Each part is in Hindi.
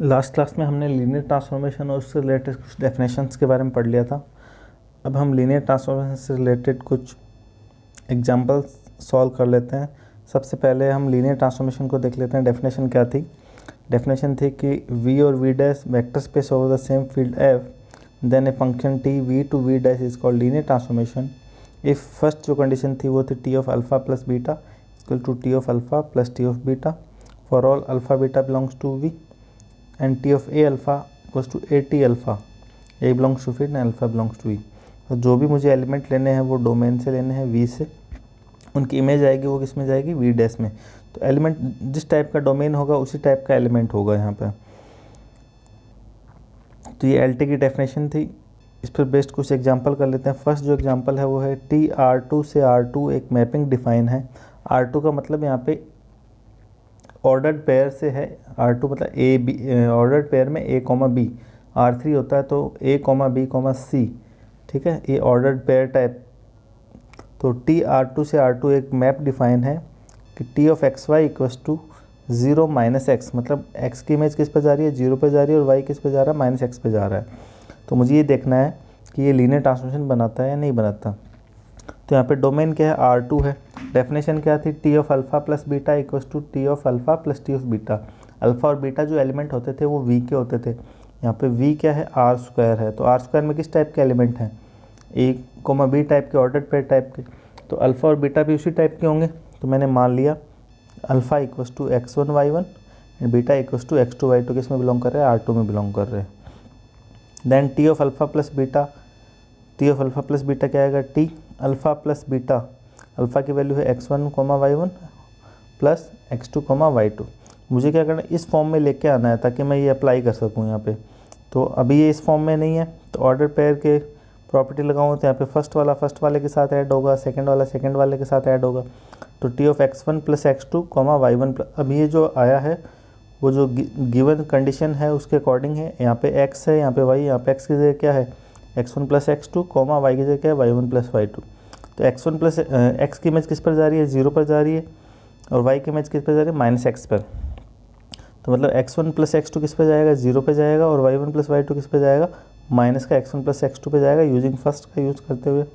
लास्ट क्लास में हमने लीनियर ट्रांसफॉर्मेशन और उससे रिलेटेड कुछ डेफिनेशंस के बारे में पढ़ लिया था। अब हम लीनियर ट्रांसफॉर्मेशन से रिलेटेड कुछ एग्जांपल्स सॉल्व कर लेते हैं। सबसे पहले हम लीनियर ट्रांसफॉर्मेशन को देख लेते हैं। डेफिनेशन क्या थी? डेफिनेशन थी कि v और v dash vector space over the same field f, then a function t v to v dash is called linear transformation if first जो कंडीशन थी वो थी t of alpha plus beta equal to t of alpha plus t of beta for all alpha beta belongs to v and t of a alpha equals to a t alpha, a belongs to फिर and alpha belongs to e। तो जो भी मुझे एलिमेंट लेने हैं वो डोमेन से लेने हैं v से, उनकी इमेज आएगी वो किस में जाएगी? v डैश में। तो एलिमेंट जिस टाइप का डोमेन होगा उसी टाइप का एलिमेंट होगा यहाँ पे। तो ये एल टी की डेफिनेशन थी। इस पर बेस्ड कुछ एग्जांपल कर लेते हैं। फर्स्ट जो एग्जांपल है वो है टी R2 से R2 एक मैपिंग डिफाइन है। R2 का मतलब यहाँ पे ऑर्डर्ड पेयर से है। R2 मतलब ए बी, ऑर्डर्ड पेयर में a कॉमा बी। R3 होता है तो a comma B comma C, ठीक है, ये ऑर्डर्ड पेयर टाइप। तो टी R2 से R2 एक मैप डिफाइन है कि T of X Y equals to 0 minus X, मतलब x की इमेज किस पे जा रही है? 0 पे जा रही है, और y किस पे जा रहा है? माइनस एक्स पे जा रहा है। तो मुझे ये देखना है कि ये लीनियर ट्रांसफॉर्मेशन बनाता है या नहीं बनाता। तो यहाँ पे डोमेन क्या है? R2 है। डेफिनेशन क्या थी? T of alpha plus beta equals to T of alpha plus T of beta. Alpha और बीटा जो एलिमेंट होते थे वो v के होते थे। यहाँ पे v क्या है? R स्क्वायर है। तो R स्क्वायर में किस टाइप के एलिमेंट हैं? a कोमा बी टाइप के, ऑर्डर्ड पेयर टाइप के। तो अल्फ़ा और बीटा भी उसी टाइप के होंगे। तो मैंने मान लिया alpha equals to x1 y1 and beta equals to x2 y2 किस में बिलोंग कर रहे हैं? R2 में बिलोंग कर रहे हैं। Then T of alpha plus beta, T of alpha plus beta क्या आएगा? T alpha plus beta, alpha की वैल्यू है x1 y1 plus x2 y2। मुझे क्या करना है? इस फॉर्म में लेके आना है ताकि मैं ये अप्लाई कर सकूँ यहाँ पे। तो अभी ये इस फॉर्म में नहीं है, तो ऑर्डर पेयर के प्रॉपर्टी लगाऊँ तो यहाँ पे फर्स्ट वाला फर्स्ट वाले के साथ ऐड होगा, सेकंड वाला सेकंड वाले के साथ ऐड होगा। तो T of x1 plus x2 y1 plus, अब ये जो आया है वो जो गिवन कंडीशन है उसके अकॉर्डिंग है। यहाँ पे x है, यहाँ पे y, यहाँ पे x की जगह क्या है? x1 प्लस x2 y की जगह क्या है? y1 plus y2। तो x1 प्लस x की इमेज किस पर जा रही है? 0 पर जा रही है, और y की इमेज किस पर जा रही है? माइनस एक्स पर। तो मतलब x1 प्लस x2 किस पे जाएगा? 0 पे जाएगा, और y1 प्लस y2 किस पे जाएगा? माइनस का x1 प्लस x2 पे जाएगा, यूजिंग फर्स्ट का यूज़ करते हुए।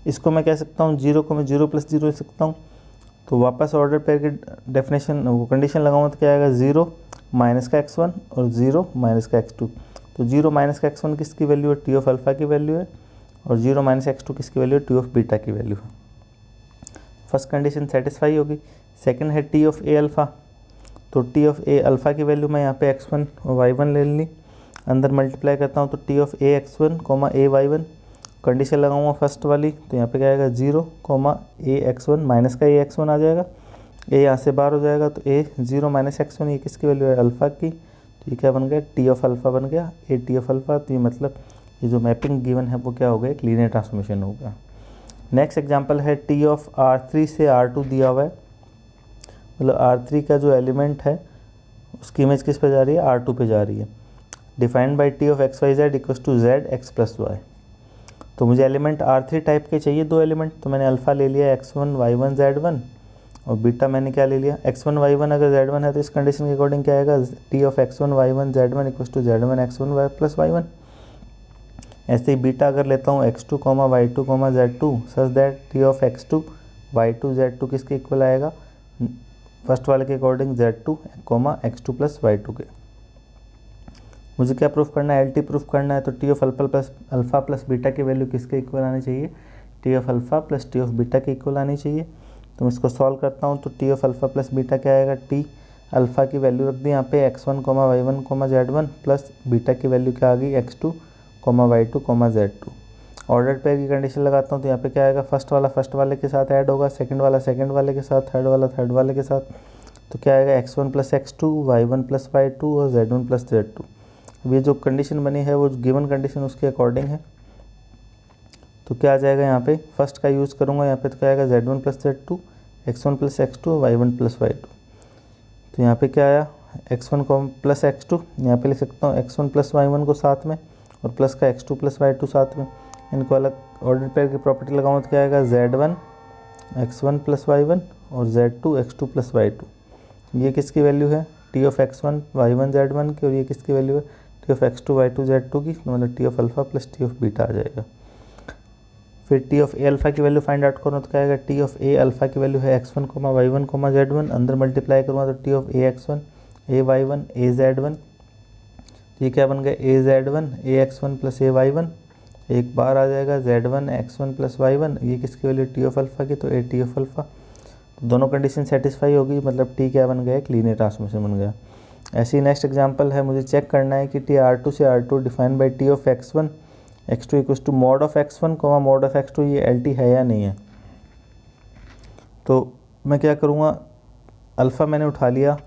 इसको मैं कह सकता हूँ 0 को मैं 0 प्लस 0 लिख सकता हूँ। तो वापस ऑर्डर पेयर की डेफिनेशन वो कंडीशन लगाऊँ तो क्या आएगा? 0 माइनस का x1 और 0 माइनस का x2। तो 0 माइनस का x1 किसकी वैल्यू है? टी ऑफ अल्फ़ा की वैल्यू है, और 0 माइनस x2 किसकी वैल्यू है? टी ऑफ बीटा की वैल्यू है। फर्स्ट कंडीशन सेटिस्फाई होगी। सेकंड है टी ऑफ ए अल्फ़ा। तो टी ऑफ ए अल्फ़ा की वैल्यू मैं यहाँ पे x1 और y1 ले ली, अंदर मल्टीप्लाई करता हूँ तो T of A x1 A y1, condition लगाऊंगा फर्स्ट वाली, तो यहाँ पे क्या आएगा? 0 ए x1 माइनस का ए x1 आ जाएगा, ए यहाँ से बाहर हो जाएगा, तो ए 0 माइनस x1 ये किसकी वैल्यू है? अल्फ़ा की। तो ये क्या बन गया? टी ऑफ अल्फ़ा बन गया, ए टी ऑफ अल्फ़ा। तो ये मतलब ये जो मैपिंग गिवन है वो क्या हो गया? एक लीनियर ट्रांसफॉर्मेशन हो गया। नेक्स्ट एग्जांपल है टी ऑफ R3 से R2 दिया हुआ है, मतलब R3 का जो एलिमेंट है उसकी इमेज किस पे जा रही है? R2 पे जा रही है। Defined by T of X Y Z equals to Z X plus Y. तो मुझे एलिमेंट R3 टाइप के चाहिए, दो एलिमेंट। तो मैंने अल्फ़ा ले लिया x1 y1 z1, और बीटा मैंने क्या ले लिया? x1 y1 अगर z1 है तो इस कंडीशन के अकॉर्डिंग क्या आएगा? T of x1 y1 z1 equals to z1 x1 y plus y1। ऐसे ही बीटा अगर लेता हूँ x2 y2 z2 such that T of x2 y2 z2 किसके इक्वल आएगा? फर्स्ट वाले के according z2 x2 plus y2 के। मुझे क्या प्रूफ करना है? LT प्रूफ करना है। तो T of alpha plus beta की वैल्यू किसके इक्वल आनी चाहिए? T of alpha plus T of beta के इक्वल आनी चाहिए। तो मैं इसको सॉल्व करता हूँ तो T of alpha plus beta क्या आएगा? टी अल्फ़ा की वैल्यू रख दी यहाँ पे x1 y1 z1 plus beta की वैल्यू क्या आ गई? x2 y2 z2। Order pair की कंडीशन लगाता हूँ तो यहाँ पे क्या आएगा? फर्स्ट वाला फर्स्ट वाले के साथ ऐड होगा, सेकंड वाला सेकंड वाले के साथ, थर्ड वाला थर्ड वाले के साथ। तो क्या आएगा? x1 plus x2 y1 plus y2 और z1 प्लस z2। अब ये जो कंडीशन बनी है वो गिवन कंडीशन उसके अकॉर्डिंग है। तो क्या आ जाएगा यहाँ पे? फर्स्ट का यूज़ करूँगा यहाँ पे, तो क्या आएगा? z1 plus z2 x1 plus x2 y1 plus y2। तो यहाँ पे क्या आया? x1 को प्लस x2, यहाँ पे लिख सकता हूँ x1 प्लस y1 को साथ में, और प्लस का x2 प्लस y2 साथ में। इनको अलग ऑर्डर पेयर की प्रॉपर्टी लगाऊँ तो क्या आएगा? z1 x1 प्लस y1 और z2 x2 प्लस y2। ये किसकी वैल्यू है? T of x1 y1 z1 की, और ये किसकी वैल्यू है T of x2 y2 z2 की, तो मतलब T of alpha plus T of beta आ जाएगा। फिर टी ऑफ ए अल्फ़ा की वैल्यू फाइंड आउट करूँ तो क्या आएगा, टी ऑफ ए अल्फ़ा की वैल्यू है x1 y1 z1, अंदर मल्टीप्लाई करूँगा तो T of A x1 A y1 A z1, ये क्या बन गया ए z1 ए x1 प्लस ए y1, एक बार आ जाएगा z1 x1 प्लस y1, ये किसकी वैल्यू टी ऑफ अल्फ़ा की, तो ए टी ऑफ अल्फ़ा। तो दोनों कंडीशन सेटिस्फाई होगी, मतलब टी क्या बन गया, एक लीनियर ट्रांसफॉर्मेशन बन गया। ऐसी नेक्स्ट एग्जांपल है, मुझे चेक करना है कि टी R2 से R2 define by T of x1 x2 equals to mod of x1 mod of x2, ये LT है या नहीं है। तो मैं क्या करूँगा, अल्फ़ा मैंने उठा लिया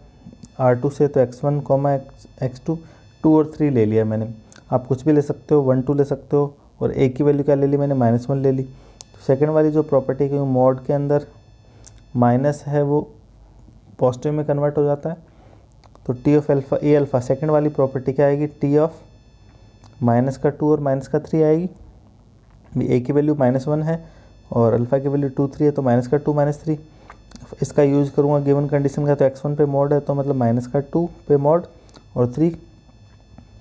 R2 से, तो x1 x2 2 और 3 ले लिया मैंने, आप कुछ भी ले सकते हो, 1 2 ले सकते हो, और एक की वैल्यू क्या ले ली मैंने, -1 ले ली। तो सेकेंड वाली जो प्रॉपर्टी की मॉड के अंदर माइनस है वो पॉजिटिव में कन्वर्ट हो जाता है, तो T of alpha A alpha second वाली प्रॉपर्टी क्या आएगी, टी ऑफ -2 और -3 आएगी। ए की वैल्यू -1 है और अल्फ़ा की वैल्यू 2 3 है, तो -2 -3 इसका यूज़ करूँगा गिवन कंडीशन का, तो x1 पे मॉड है तो मतलब -2 पे मॉड, और 3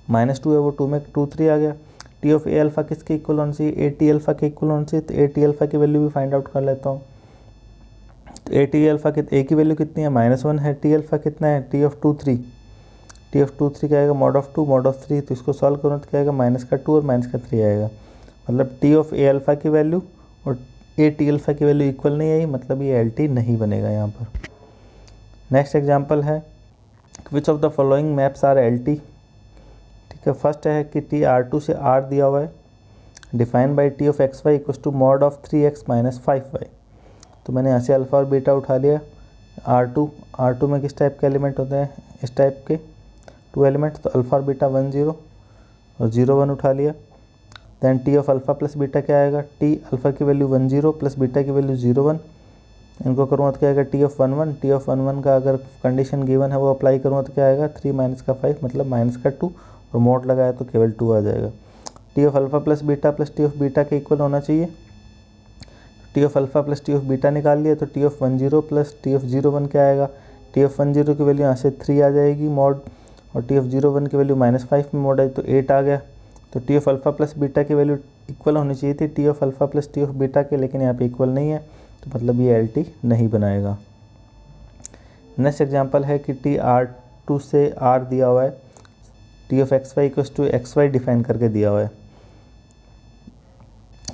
-2 है वो 2 में 2 3 आ गया। टी ऑफ ए अल्फ़ा किसके इक्वल होना चाहिए, ए टी अल्फ़ा के इक्वल होना चाहिए, तो ए टी अल्फ़ा की वैल्यू भी फाइंड आउट कर लेता हूँ। तो ए टी अल्फ़ा ए की वैल्यू कितनी है, -1 है, टी अल्फ़ा कितना है, टी ऑफ 2 3, टी ऑफ 2 3 क्या आएगा, मॉड ऑफ 2 मॉड ऑफ 3, तो इसको सॉल्व करूँ तो क्या आएगा, -2 और -3 आएगा, मतलब टी ऑफ ए अल्फ़ा की वैल्यू और ए टी अल्फ़ा की वैल्यू इक्वल नहीं आई, मतलब ये एल टी नहीं बनेगा यहाँ पर। नेक्स्ट एग्जांपल है, which of the following maps R L T. ठीक है, फर्स्ट है कि टी R2 से R दिया हुआ है, define by T of X Y equals to mod of 3x minus 5y। तो मैंने यहाँ से अल्फ़ा और बीटा उठा लिया। R2 में किस टाइप के एलिमेंट होते हैं, इस टाइप के 2 एलिमेंट, तो अल्फ़ा और बीटा 1 0 और 0 1 उठा लिया। Then T of alpha plus beta क्या आएगा, टी अल्फ़ा की वैल्यू 1 0 प्लस बीटा की वैल्यू 0 1, इनको करूँगा तो क्या आएगा, टी ऑफ 1 1, टी ऑफ 1 1 का अगर कंडीशन गिवन है वो अप्लाई करूँगा तो क्या आएगा, 3 माइनस का 5 मतलब -2, और मोड लगाया तो केवल 2 आ जाएगा। T of alpha plus T of beta के इक्वल होना चाहिए, T of alpha plus T of beta निकाल लिया, तो T of 1 0 plus T of 0 1 क्या आएगा, टी ऑफ 1 0 की वैल्यू यहाँ से 3 आ जाएगी मॉड, और टी ऑफ 0 1 की वैल्यू -5 में मॉड है तो 8 आ गया। तो T of alpha plus beta की वैल्यू इक्वल होनी चाहिए थी T of alpha plus T of beta के, लेकिन यहाँ पे इक्वल नहीं है, तो मतलब ये एल टी नहीं बनाएगा। नेक्स्ट एग्जांपल है कि टी R2 से R दिया हुआ है, T of X Y equals to X Y define करके दिया हुआ है।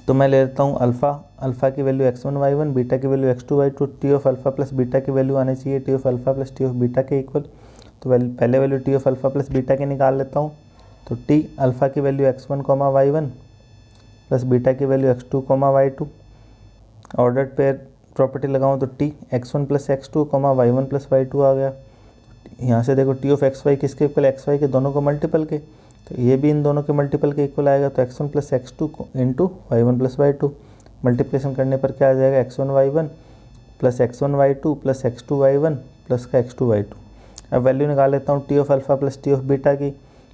तो मैं ले लेता हूँ अल्फ़ा की वैल्यू x1 y1, बीटा की value x2 y2, T of alpha plus beta की वैल्यू आनी चाहिए T of alpha plus T of beta के इक्वल। तो पहले value T of alpha plus beta के निकाल लेता हूँ। तो टी अल्फ़ा की value x1 y1 plus beta की value x2 y2, ordered pair property लगाऊँ तो T x1 plus x2 y1 plus y2 आ गया। यहाँ से देखो टी ऑफ एक्स वाई किसके इक्वल, एक्स वाई के दोनों को मल्टीपल के, तो ये भी इन दोनों के मल्टीपल के इक्वल आएगा, तो x1 plus x2 into y1 plus y2, multiplication करने पर क्या आ जाएगा, x1 y1 plus x1 y2 plus x2 y1 plus का x2 y2। अब वैल्यू निकाल लेता हूँ T of alpha plus T of beta की,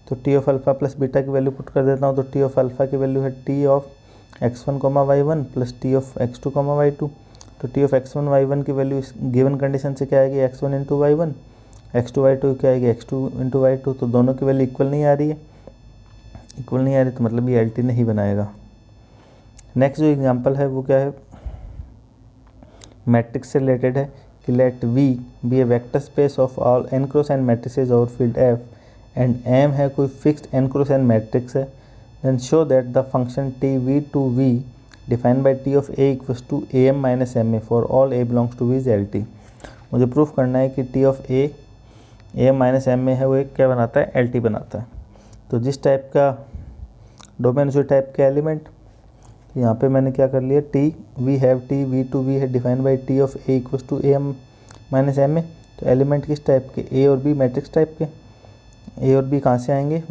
तो T of alpha plus beta की वैल्यू पुट कर देता हूँ। तो टी ऑफ अल्फ़ा की वैल्यू है T of x1 y1 plus T of x2 y2, तो टी ऑफ x1 y1 की वैल्यू गिवन कंडीशन से क्या आएगी, x1 into y1, x2 y2 क्या आएगी, x2 इंटू y2, तो दोनों की वैल्यू इक्वल नहीं आ रही है, तो मतलब ये एल टी नहीं बनाएगा। नेक्स्ट जो एग्जांपल है वो क्या है, मैट्रिक्स से रिलेटेड है कि let V be a vector space of all n cross n matrices over field F and M है कोई fixed n cross n matrix है, then show that the function T V to V defined by T of A equals to A M minus M A for all A belongs to V is L T. मुझे प्रूफ करना है कि T of A M minus M में है वो एक क्या बनाता है, एल टी बनाता है। तो जिस टाइप का डोमेन उसी टाइप के एलिमेंट, तो यहाँ पे मैंने क्या कर लिया, T V have T V to V है defined by T of A equals to A M minus M A. तो एलिमेंट किस टाइप के, ए और बी मैट्रिक्स टाइप के। ए और बी कहाँ से आएंगे,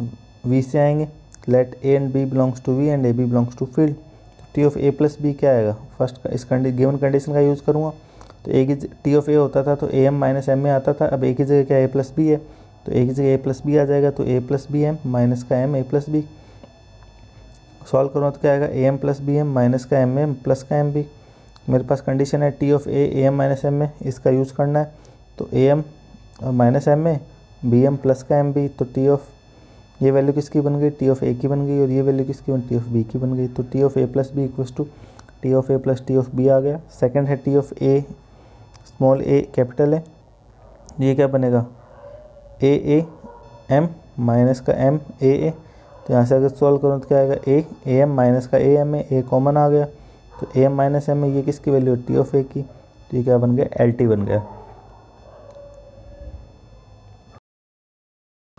वी से आएंगे। Let A and B belongs to V and A B belongs to field. तो T of A plus B क्या आएगा, फर्स्ट का इस गिवन कंडीशन का यूज़ करूँगा। तो ए की टी ऑफ ए होता था तो ए एम माइनस एम में आता था, अब ए की जगह क्या ए प्लस बी है, तो ए की जगह ए प्लस बी आ जाएगा, तो A plus B M minus का M A plus B. Solve करूँ तो क्या आएगा, A M plus B M minus का एम एम प्लस का एम बी। मेरे पास कंडीशन है T of A M minus M में, इसका यूज़ करना है। तो ए एम और माइनस एम में बी एम प्लस का एम बी, तो टी ऑफ ये वैल्यू किसकी बन गई, टी ऑफ ए की बन गई, और ये वैल्यू किसकी बन, टी ऑफ बी की बन गई। तो T of A plus B equals to T of A plus T of B आ गया। सेकंड है T of A small A capital है, ये क्या बनेगा, ए ए एम माइनस का एम ए ए, तो यहाँ से अगर सॉल्व करूँ तो क्या आएगा, ए एम माइनस का ए एम है, ए कॉमन आ गया, तो ए एम माइनस एम है, ये किसकी वैल्यू है, टी ऑफ ए की, तो ये क्या बन गया, एल टी बन गया।